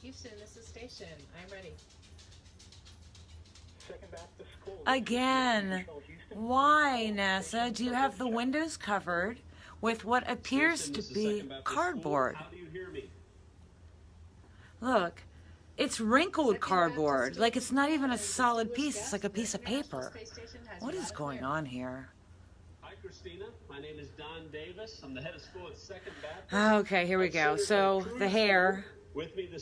Houston, this is Station. I'm ready. Again, why, NASA, do you have the windows covered with what appears to be cardboard? How do you hear me? Look, it's wrinkled cardboard. Like, it's not even a solid piece. It's like a piece of paper. What is going on here? Hi, Christina. My name is Don Davis. I'm the head of school at Second Baptist. Okay, here we go. So, the hair.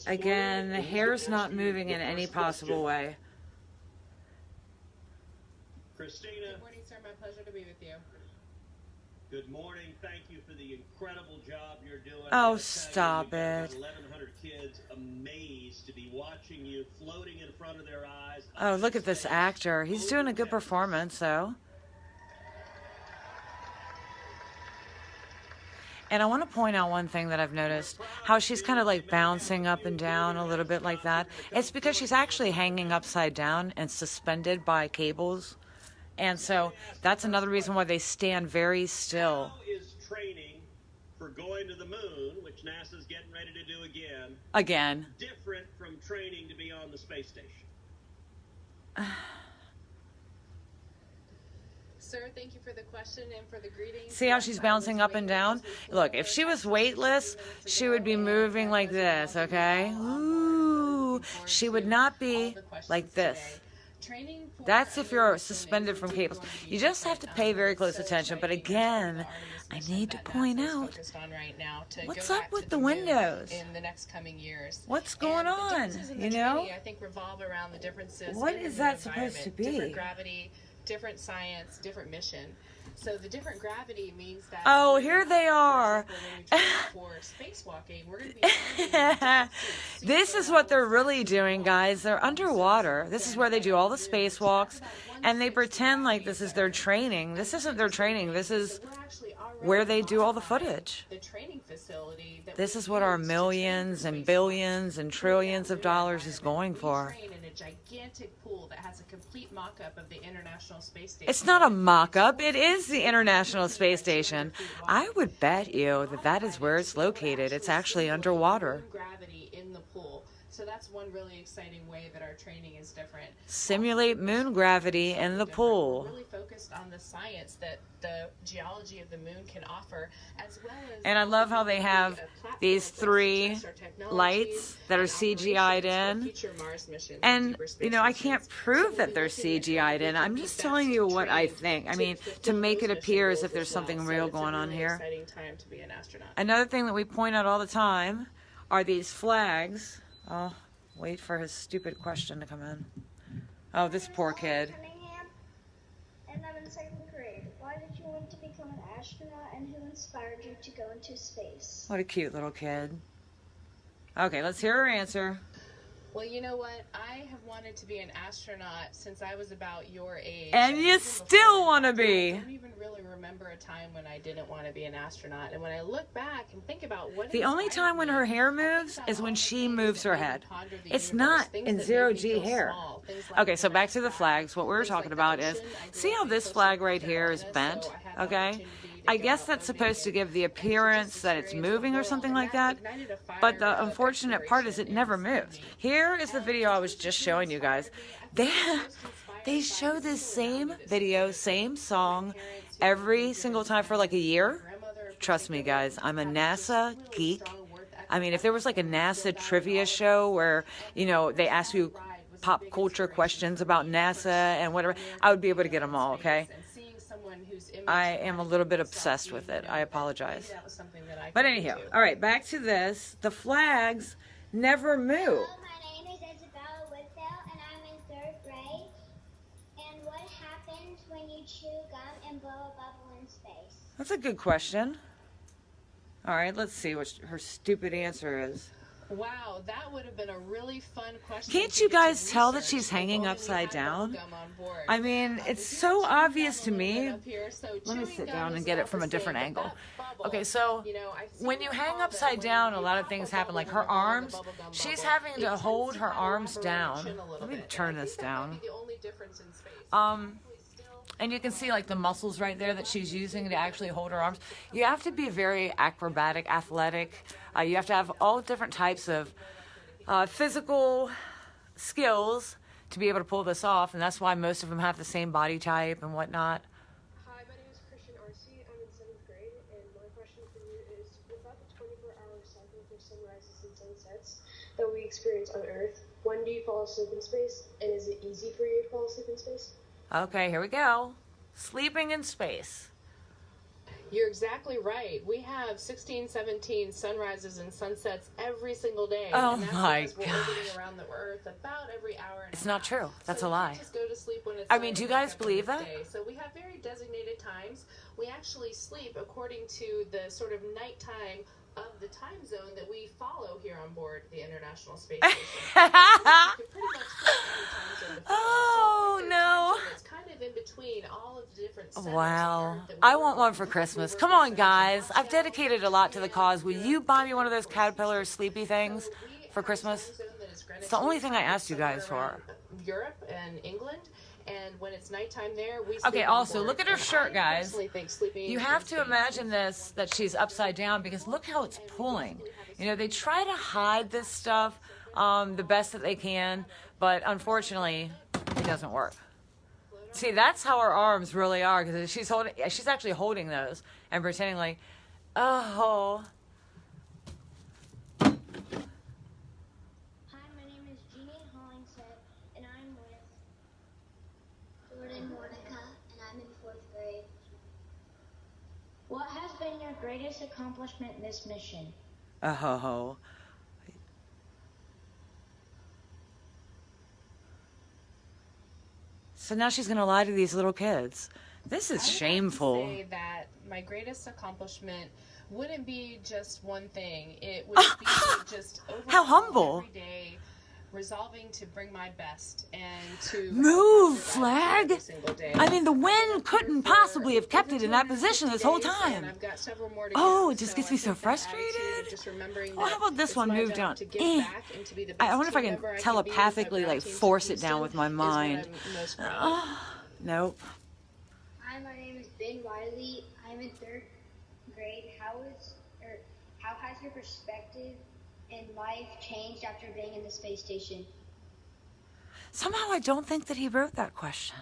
Again, the hair's not moving in any possible way. Christina. Good morning, sir. My pleasure to be with you. Good morning. Thank you for the incredible job you're doing. Oh, stop it. 1,100 kids amazed to be watching you floating in front of their eyes. Oh, look at this actor. He's doing a good performance, though. And I want to point out one thing that I've noticed, how she's kind of like bouncing up and down a little bit like that. It's because she's actually hanging upside down and suspended by cables. And so that's another reason why they stand very still. How is training for going to the moon, which NASA's getting ready to do Again. different from training to be on the space station? Sir, thank you for the question and for the greetings. See how she's bouncing up and down? Look, if she was weightless, she would be moving like this, okay? Ooh, she would not be like this. That's if you're suspended from cables. You just have to pay very close attention. But again, I need to point out, what's up with the windows? In the next coming years. What's going on, you know? I think revolve around the differences. What is that supposed to be? Different gravity, different science, different mission. So the different gravity means that. Oh, here they are. For spacewalking, we're going to be. This is what they're really doing, guys. They're underwater. This is where they do all the spacewalks, and they pretend like this is their training. This isn't their training. This is where they do all the footage. The training facility. This is what our millions and billions and trillions of dollars is going for. Gigantic pool that has a complete mock-up of the International Space Station. It's not a mock-up. It is the International Space Station. I would bet you that that is where it's located. It's actually underwater. Gravity in the pool. So that's one really exciting way that our training is different. Simulate moon gravity in the pool. We're really focused on the science that the geology of the moon can offer, as well as. And I love how they have these 3 lights that are CGI'd in. And, you know, I can't prove that they're CGI'd in. I'm just telling you what I think. I mean, to make it appear as if there's something real going on here. Another thing that we point out all the time are these flags. Oh, wait for his stupid question to come in. Oh, this poor kid. And I'm in 2nd grade. Why did you want to become an astronaut, and who inspired you to go into space? What a cute little kid. Okay, let's hear her answer. Well, you know what? I have wanted to be an astronaut since I was about your age. And you still want to be. I don't even really remember a time when I didn't want to be an astronaut. And when I look back and think about what the only time when her hair moves is when she moves her head. It's not in zero-G hair. Okay, so back to the flags. What we were talking about is, see how this flag right here is bent? Okay? I guess that's supposed to give the appearance that it's moving or something like that, but the unfortunate part is it never moves. Here is the video I was just showing you guys. They show this same video, same song, every single time for like a year. Trust me, guys, I'm a NASA geek. I mean, if there was like a NASA trivia show where, you know, they ask you pop culture questions about NASA and whatever, I would be able to get them all, okay? I am a little bit obsessed with it. I apologize. But anyhow, all right, back to this. The flags never move. Hello, my name is Isabella Woodville, and I'm in 3rd grade. And what happens when you chew gum and blow a bubble in space? That's a good question. All right, let's see what her stupid answer is. Wow, that would have been a really fun question. Can't you guys tell that she's hanging upside down? I mean, it's so obvious to me. Let me sit down and get it from a different angle. Okay, so when you hang upside down, a lot of things happen. Like her arms, she's having to hold her arms down. Let me turn this down. And you can see like the muscles right there that she's using to actually hold her arms. You have to be very acrobatic, athletic. You have to have all different types of physical skills to be able to pull this off, and that's why most of them have the same body type and whatnot. Hi, my name is Christian Arcee. I'm in 7th grade, and my question for you is, without the 24-hour cycle for sunrises and sunsets that we experience on Earth, when do you fall asleep in space, and is it easy for you to fall asleep in space? Okay, here we go. Sleeping in space. You're exactly right. We have 16, 17 sunrises and sunsets every single day. Oh and that's my because we're orbiting around the Earth about every hour and It's a not half. true. That's so a lie. We can't just go to sleep when it's I mean, do you guys on believe the that? day. So we have very designated times. We actually sleep according to the sort of nighttime of the time zone that we follow here on board the International Space Station. You can pretty much pick any time zone to follow. Oh, So no. it's kind of in between all of the different centers of Wow. Earth that we I work want on. one for Christmas. Come on, guys. I've dedicated a lot to the cause. Will you buy me one of those caterpillar sleepy things for Christmas? It's the only thing I asked you guys for. Europe and England, and when it's nighttime there, we Okay, sleep on also, board. look at her And shirt, I guys. personally think sleeping You in have to space imagine this, that she's upside down, because look how it's pulling. You know, they try to hide this stuff the best that they can, but unfortunately, it doesn't work. See, that's how her arms really are, because she's actually holding those and pretending like, oh. Hi, my name is Jeannie Hollingshead, and I'm with Jordan Mordecai, and I'm in 4th grade. What has been your greatest accomplishment in this mission? Oh. So now she's going to lie to these little kids. This is shameful. I would have to say that my greatest accomplishment wouldn't be just one thing. It would be just overall How humble. every day resolving to bring my best and to Move, survive flag. every single day. I mean, the wind couldn't possibly have kept it in that position this whole time. And I've got several more to Oh, go, it just so gets I me so think that attitude frustrated. of just remembering Oh, how that about this it's one my move job down? to give back and to be the I best wonder if I team can member can be, telepathically, so like, Team force it Houston down with my is what mind. I'm most proud of. Oh, nope. Hi, my name is Ben Wiley. I'm in 3rd grade. How has your perspective in life changed after being in the space station? Somehow I don't think that he wrote that question.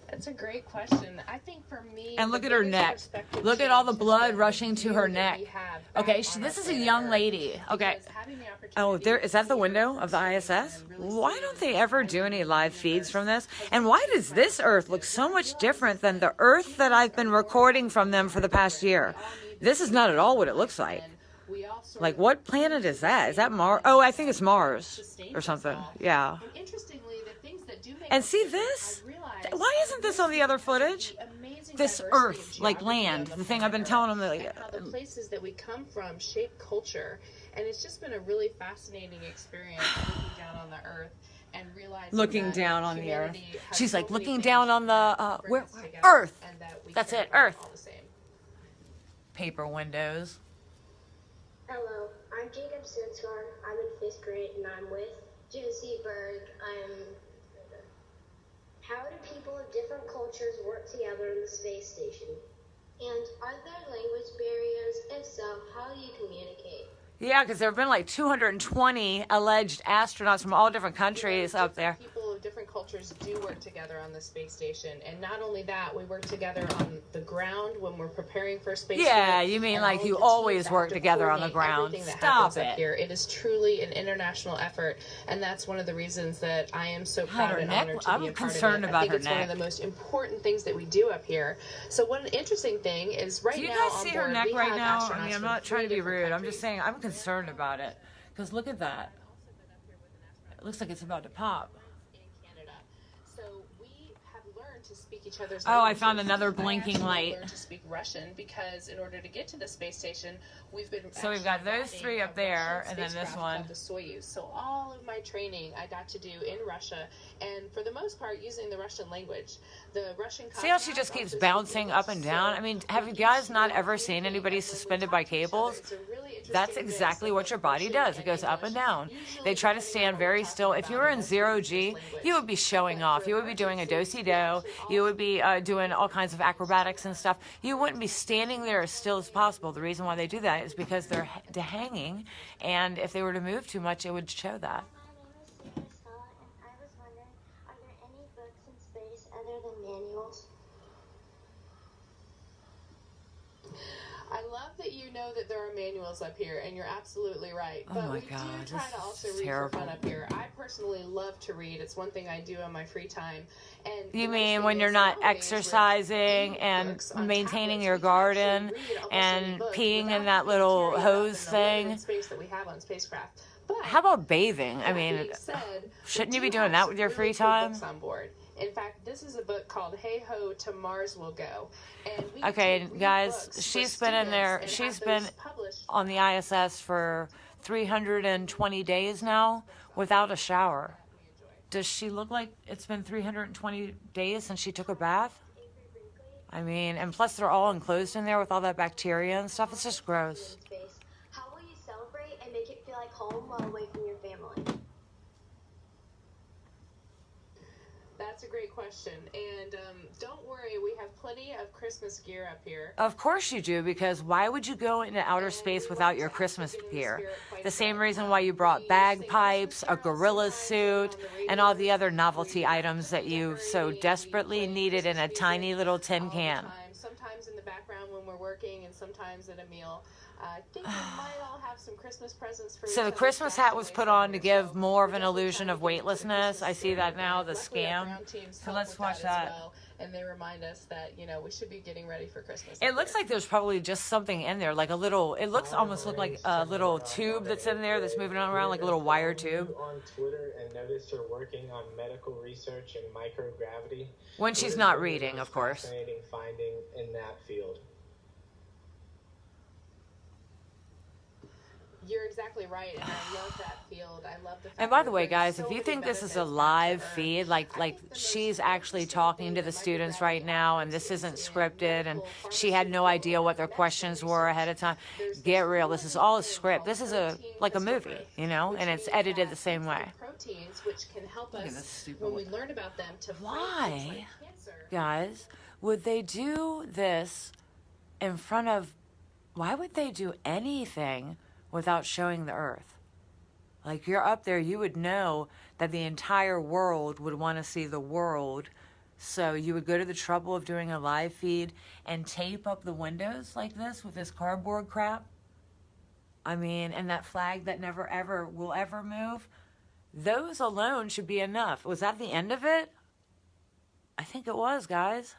That's a great question. I think for me, And look the at her biggest neck. perspective Look at all the change has blood been rushing to view her that neck. we have Okay, back on this our is a planet young Earth. lady. Okay. Because having the Oh, opportunity there is that the to see window Earth of the from ISS? space and really Why see don't it they as ever a do any universe live feeds from this? has And been why really does this Earth look so much different than the Earth that I've been recording from them for the past year? This is not at all what it looks like. And we all sort Like, of what planet is that? Is that Mars? Oh, I think it's Mars sustain or something. ourselves. Yeah. And interestingly, the things that do make And us see different, this? I realize Why isn't this on the other footage? the amazing This diversity Earth, of like geography land, on the thing I've been telling them that, and how the places that we come from shape culture, and it's just been a really fascinating experience looking down on the Earth and realizing looking that down on the Earth. humanity has She's so like many looking things down on the that bring where us together Earth. and that we That's care it, about Earth. all the same. Paper windows. Hello, I'm Jacob Sinsgar. I'm in 5th grade, and I'm with Jesse Berg. How do people of different cultures work together in the space station? And are there language barriers? If so, how do you communicate? Yeah, because there have been like 220 alleged astronauts from all different countries up there. People of different cultures do work together on the space station, and not only that, we work together on the ground when we're preparing for space. Yeah, flight, you mean and like all you of the always teams work have to together on the coordinate ground. everything that Stop happens it. up here. It is truly an international effort, and that's one of the reasons that I am so God, proud her and neck- honored to I'm be a part concerned of it. about I think her it's one of neck. the most important things that we do up here. So one interesting thing is right now Do you guys on see board, her neck we right have now? I astronauts mean, I'm from not trying to 3 be different rude. I'm just countries. saying I'm concerned about it. Because look at that. It looks like it's about to pop. In Canada. So we have learned to speak each other's Oh, I languages. found another I blinking actually light. learned to speak Russian because in order to get to the space station, we've been So we've got actually those riding three a up there, Russian and then this spacecraft one. called the Soyuz. So all of my training I got to do in Russia, and for the most part using the Russian language. The Russian See how she just cosmonauts keeps also bouncing speak up and English. down? So I mean, have you we guys each not know ever everything, seen and anybody when we suspended talk by to each other, cables? it's a really interesting That's mix exactly of what your body Russian does. It and goes up and English. down. Usually, They try to depending stand on what very we're still. talking If you about, were in most zero of it's G, English. you would be showing But off. for You would be doing a emergencies, do-si-do. we actually You would also be doing all kinds of acrobatics and stuff. You wouldn't be standing there as still as possible. The reason why they do that is because they're hanging, and if they were to move too much, it would show that. My name is Sarah Scott, and I was wondering, are there any books in space other than manuals? I love that you know that there are manuals up here, and you're absolutely right. But my we God, do try this to also is read terrible. for fun up here. I personally love to read. It's one thing I do in my free time. And You the nice mean thing when you're is not nowadays with exercising and books on maintaining tablets, your we can actually garden read almost and any book peeing without in that having to little carry it up hose in the thing? limited space that we have on spacecraft. But How about bathing? I that mean, being said, shouldn't we you be do doing have that some with your really free cool time? books on board. In fact, this is a book called Hey Ho, to Mars We'll Go. And we Okay, get to read guys, books for she's been in students there. and She's have been those published. on the ISS for 320 days now without a shower. Does she look like it's been 320 days since she took a bath? I mean, and plus they're all enclosed in there with all that bacteria and stuff. It's just gross. Space. How will you celebrate and make it feel like home while away from your family? That's a great question. And don't worry, we have plenty of Christmas gear up here. Of course you do, because why would you go into outer space without your Christmas gear? The same reason why you brought bagpipes, a gorilla suit, and all the other novelty items that you so desperately needed in a tiny little tin can. Sometimes in the background when we're working, and sometimes at a meal. I think we might all have some Christmas presents for each So the other Christmas stashed hat was away put on to somewhere. give So more of we're an definitely illusion trying of to keep the weightlessness. Christmas I see that spirit now, alive. the Luckily, our scam. ground teams So help let's with watch as that. well, and they remind us that, you know, we should be getting ready for Christmas. It looks like there's probably just something in there, like a little, it looks almost look like a little tube that's in there that's moving around, like a little wire tube. On Twitter and noticed her working on medical research and microgravity. When she's not reading, of course. Fascinating finding in that field. You're exactly right, and I love that field. I love the fact And by that the way, it guys, brings if so you many think this is a benefits back live to Earth. feed, I like think the most she's actually interesting talking thing to the that students microgravity right now, and offers this isn't is scripted, and medical, she had no idea what their pharmaceutical, questions were ahead of time. There's Get this real, this is all a really script. cool This is protein like a crystal movie, growth, you know, which and it's means edited that the same way. proteins, which can help Look at us this stupid when we one. learn about them to fight things Why, like cancer. guys, would they do this in front of, why would they do anything without showing the Earth? Like, you're up there, you would know that the entire world would want to see the world. So you would go to the trouble of doing a live feed and tape up the windows like this with this cardboard crap. I mean, and that flag that never ever will ever move. Those alone should be enough. Was that the end of it? I think it was, guys.